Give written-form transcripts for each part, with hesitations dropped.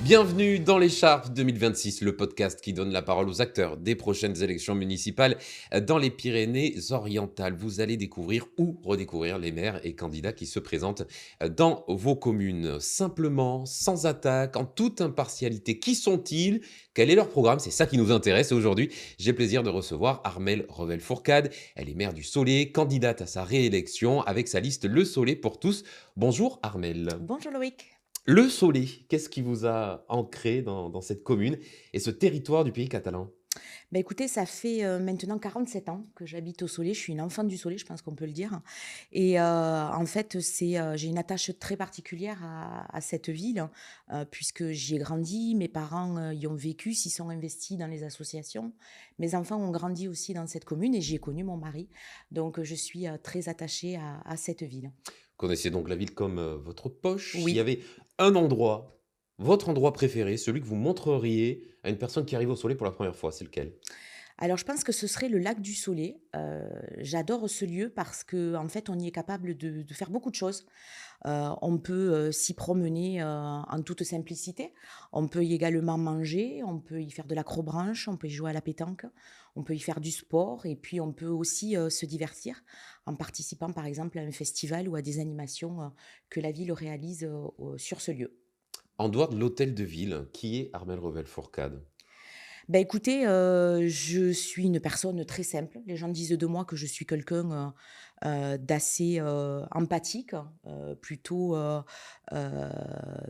Bienvenue dans l'écharpe 2026, le podcast qui donne la parole aux acteurs des prochaines élections municipales dans les Pyrénées-Orientales. Vous allez découvrir ou redécouvrir les maires et candidats qui se présentent dans vos communes. Simplement, sans attaque, en toute impartialité. Qui sont-ils? Quel est leur programme? C'est ça qui nous intéresse. Et aujourd'hui, j'ai le plaisir de recevoir Armelle Revel-Fourcade. Elle est maire du Soleil, candidate à sa réélection avec sa liste Le Soleil pour tous. Bonjour Armelle. Bonjour Loïc. Le Soleil, qu'est-ce qui vous a ancré dans cette commune et ce territoire du pays catalan? Bah, écoutez, ça fait, maintenant 47 ans que j'habite au Soleil. Je suis une enfant du Soleil, je pense qu'on peut le dire et en fait, j'ai une attache très particulière à cette ville, puisque j'y ai grandi. Mes parents, y ont vécu, s'y sont investis dans les associations. Mes enfants ont grandi aussi dans cette commune et j'y ai connu mon mari. Donc, je suis, très attachée à cette ville. Vous connaissez donc la ville comme votre poche. S'il y Oui. avait un endroit, votre endroit préféré, celui que vous montreriez à une personne qui arrive au Soleil pour la première fois, c'est lequel? Alors je pense que ce serait le lac du Soleil. J'adore ce lieu parce qu'en fait, on y est capable de faire beaucoup de choses. On peut, s'y promener, en toute simplicité. On peut y également manger, on peut y faire de l'acrobranche, on peut y jouer à la pétanque, on peut y faire du sport et puis on peut aussi, se divertir en participant, par exemple, à un festival ou à des animations, que la ville réalise, sur ce lieu. En dehors de l'hôtel de ville, qui est Armelle Revel-Fourcade? Bah, écoutez, je suis une personne très simple. Les gens disent de moi que je suis quelqu'un, d'assez, empathique, plutôt, heu,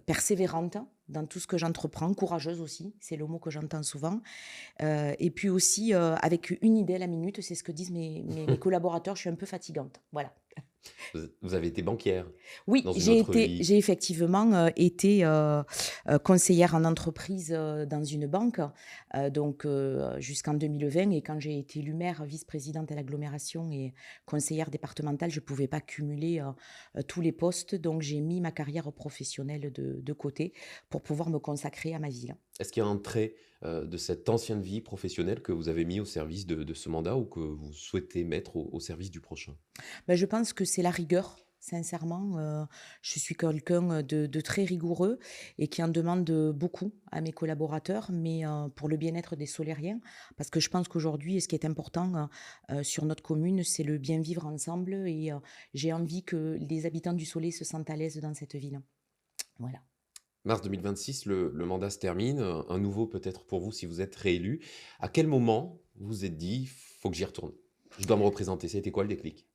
persévérante dans tout ce que j'entreprends, courageuse aussi, c'est le mot que j'entends souvent, et puis aussi, avec une idée à la minute, c'est ce que disent mes collaborateurs, je suis un peu fatigante, voilà. Vous avez été banquière Oui, dans une autre vie. j'ai effectivement, été, conseillère en entreprise, dans une banque, donc jusqu'en 2020 et quand j'ai été élue maire, vice-présidente à l'agglomération et conseillère départementale, je ne pouvais pas cumuler, tous les postes, donc j'ai mis ma carrière professionnelle de côté pour pouvoir me consacrer à ma ville. Est-ce qu'il y a un trait de cette ancienne vie professionnelle que vous avez mis au service de ce mandat ou que vous souhaitez mettre au service du prochain? Bah, je pense que c'est la rigueur, sincèrement, je suis quelqu'un, de très rigoureux et qui en demande, beaucoup à mes collaborateurs, mais pour le bien-être des Solériens. Parce que je pense qu'aujourd'hui, ce qui est important, sur notre commune, c'est le bien vivre ensemble et j'ai envie que les habitants du Soleil se sentent à l'aise dans cette ville. Voilà. Mars 2026, le mandat se termine, un nouveau peut-être pour vous si vous êtes réélu. À quel moment vous vous êtes dit: «Faut que j'y retourne, je dois me représenter»? Ça a été quoi le déclic?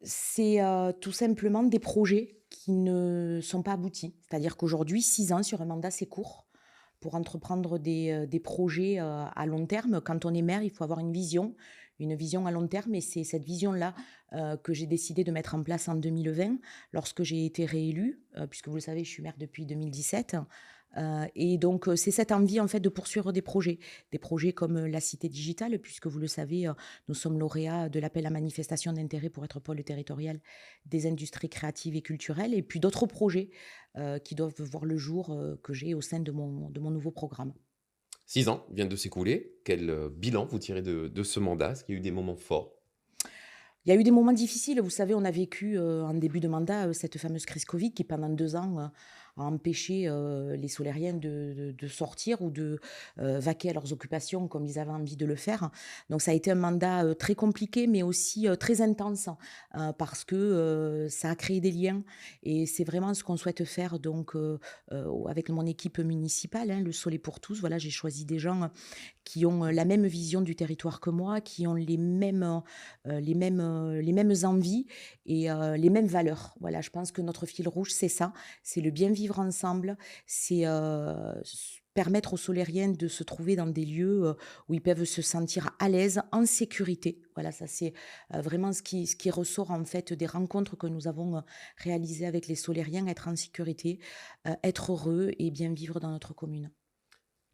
C'est, tout simplement des projets qui ne sont pas aboutis. C'est-à-dire qu'aujourd'hui, 6 ans sur un mandat, c'est court. Pour entreprendre des projets, à long terme, quand on est maire, il faut avoir une vision à long terme et c'est cette vision-là, que j'ai décidé de mettre en place en 2020 lorsque j'ai été réélue, puisque vous le savez, je suis maire depuis 2017, et donc c'est cette envie, en fait, de poursuivre des projets comme, la cité digitale puisque vous le savez, nous sommes lauréats de l'appel à manifestation d'intérêt pour être pôle territorial des industries créatives et culturelles et puis d'autres projets, qui doivent voir le jour, que j'ai au sein de mon nouveau programme. 6 ans viennent de s'écouler. Quel, bilan vous tirez de ce mandat? Est-ce qu'il y a eu des moments forts? Il y a eu des moments difficiles, vous savez, on a vécu, en début de mandat, cette fameuse crise Covid qui pendant 2 ans, a empêché, les Solériens de sortir ou de, vaquer à leurs occupations comme ils avaient envie de le faire. Donc ça a été un mandat, très compliqué mais aussi, très intense, parce que, ça a créé des liens et c'est vraiment ce qu'on souhaite faire donc avec mon équipe municipale, hein, Le Soleil pour tous. Voilà, j'ai choisi des gens, qui ont, la même vision du territoire que moi, qui ont les mêmes envies et les mêmes valeurs. Voilà, je pense que notre fil rouge, c'est ça, c'est le bien vivre ensemble, c'est, permettre aux Solériens de se trouver dans des lieux, où ils peuvent se sentir à l'aise, en sécurité. Voilà, ça c'est, vraiment ce qui ressort en fait des rencontres que nous avons, réalisées avec les Solériens, être en sécurité, être heureux et bien vivre dans notre commune.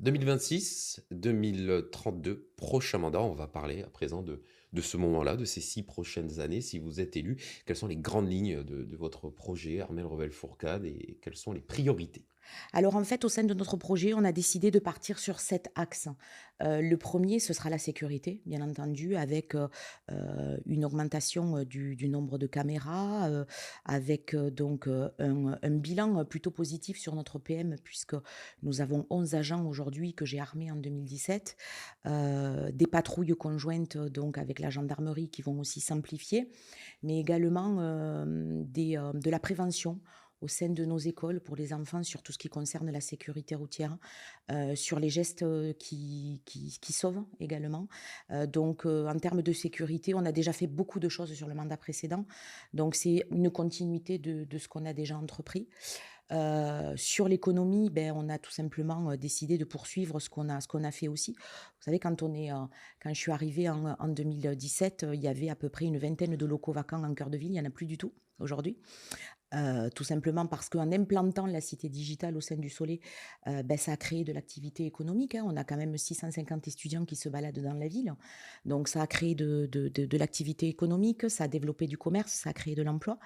2026-2032, prochain mandat, on va parler à présent de ce moment-là, de ces 6 prochaines années, si vous êtes élu. Quelles sont les grandes lignes de votre projet, Armelle Revel-Fourcade, et quelles sont les priorités? Alors en fait, au sein de notre projet, on a décidé de partir sur 7 axes. Le premier, ce sera la sécurité, bien entendu, avec, une augmentation, du nombre de caméras, avec, donc, un bilan, plutôt positif sur notre PM puisque nous avons 11 agents aujourd'hui que j'ai armés en 2017. Des patrouilles conjointes, donc avec la gendarmerie qui vont aussi s'amplifier, mais également, de la prévention au sein de nos écoles pour les enfants sur tout ce qui concerne la sécurité routière, sur les gestes, qui sauvent également. En termes de sécurité, on a déjà fait beaucoup de choses sur le mandat précédent, donc c'est une continuité de ce qu'on a déjà entrepris. Sur l'économie, ben, on a tout simplement, décidé de poursuivre ce qu'on a fait aussi. Vous savez, quand je suis arrivée en 2017, il y avait à peu près une vingtaine de locaux vacants en cœur de ville, il y en a plus du tout aujourd'hui. Tout simplement parce qu'en implantant la cité digitale au sein du Soleil, ça a créé de l'activité économique, hein. On a quand même 650 étudiants qui se baladent dans la ville. Donc ça a créé de l'activité économique, ça a développé du commerce, ça a créé de l'emploi.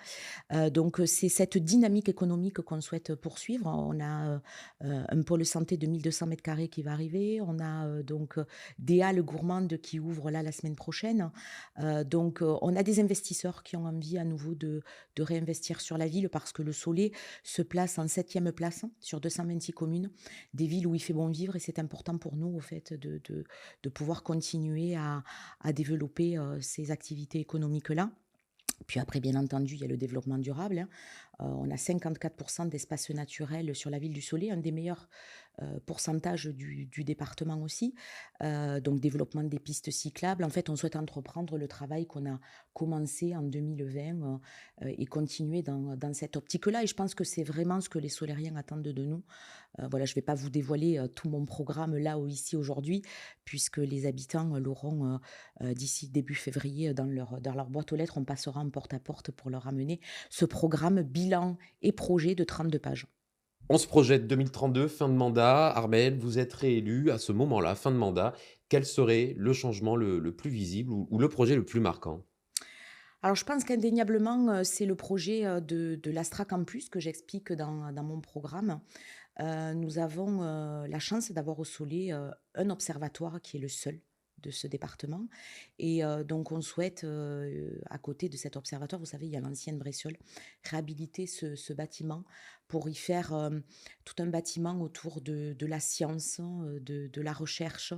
C'est cette dynamique économique qu'on souhaite poursuivre. On a, un pôle santé de 1 200 m² qui va arriver. On a, des halles gourmandes qui ouvrent là la semaine prochaine. On a des investisseurs qui ont envie à nouveau de réinvestir sur la ville parce que le Soleil se place en 7e place sur 226 communes, des villes où il fait bon vivre et c'est important pour nous au fait de pouvoir continuer à développer, ces activités économiques-là. Puis après, bien entendu, il y a le développement durable, hein. On a 54 d'espaces naturels sur la ville du Soleil, un des meilleurs, pourcentages du département aussi. Donc développement des pistes cyclables. En fait, on souhaite entreprendre le travail qu'on a commencé en 2020, et continuer dans cette optique-là et je pense que c'est vraiment ce que les Solériens attendent de nous. Voilà, je ne vais pas vous dévoiler, tout mon programme là, ici, aujourd'hui, puisque les habitants, l'auront, d'ici début février dans leur boîte aux lettres. On passera en porte-à-porte pour leur amener ce programme bilan et projet de 32 pages. On se projette 2032, fin de mandat. Armelle, vous êtes réélu à ce moment-là, fin de mandat. Quel serait le changement le plus visible ou le projet le plus marquant? Alors je pense qu'indéniablement, c'est le projet, de l'Astra Campus que j'explique dans mon programme. Nous avons, la chance d'avoir au Soleil, un observatoire qui est le seul de ce département et donc on souhaite, à côté de cet observatoire, vous savez, il y a l'ancienne Bressolles, réhabiliter ce bâtiment pour y faire, tout un bâtiment autour de la science, de la recherche,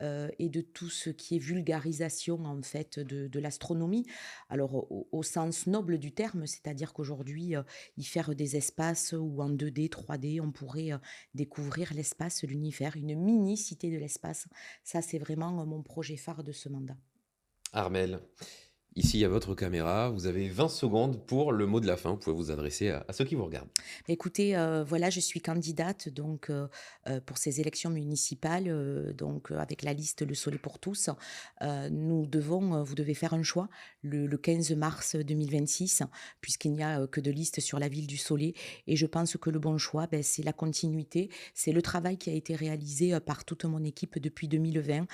et de tout ce qui est vulgarisation en fait de l'astronomie. Alors au sens noble du terme, c'est-à-dire qu'aujourd'hui, y faire des espaces où en 2D, 3D, on pourrait, découvrir l'espace, l'univers, une mini cité de l'espace. Ça, c'est vraiment, mon projet phare de ce mandat. Armelle, ici, il y a votre caméra. Vous avez 20 secondes pour le mot de la fin. Vous pouvez vous adresser à ceux qui vous regardent. Écoutez, voilà, je suis candidate donc pour ces élections municipales, avec la liste Le Soleil pour tous. Vous devez faire un choix le 15 mars 2026 puisqu'il n'y a, que 2 listes sur la ville du Soleil et je pense que le bon choix, c'est la continuité, c'est le travail qui a été réalisé, par toute mon équipe depuis 2020.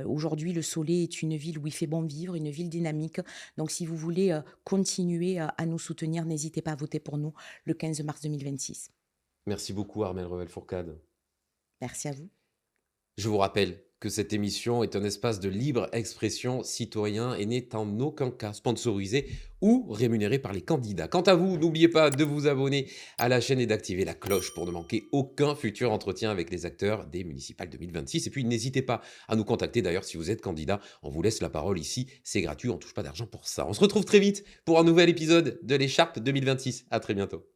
Aujourd'hui, Le Soleil est une ville où il fait bon vivre, une ville dynamique. Donc si vous voulez, continuer, à nous soutenir, n'hésitez pas à voter pour nous le 15 mars 2026. Merci beaucoup, Armelle Revel-Fourcade. Merci à vous. Je vous rappelle que cette émission est un espace de libre expression citoyen et n'est en aucun cas sponsorisé ou rémunéré par les candidats. Quant à vous, n'oubliez pas de vous abonner à la chaîne et d'activer la cloche pour ne manquer aucun futur entretien avec les acteurs des municipales 2026. Et puis n'hésitez pas à nous contacter d'ailleurs si vous êtes candidat. On vous laisse la parole ici, c'est gratuit, on ne touche pas d'argent pour ça. On se retrouve très vite pour un nouvel épisode de l'écharpe 2026. À très bientôt.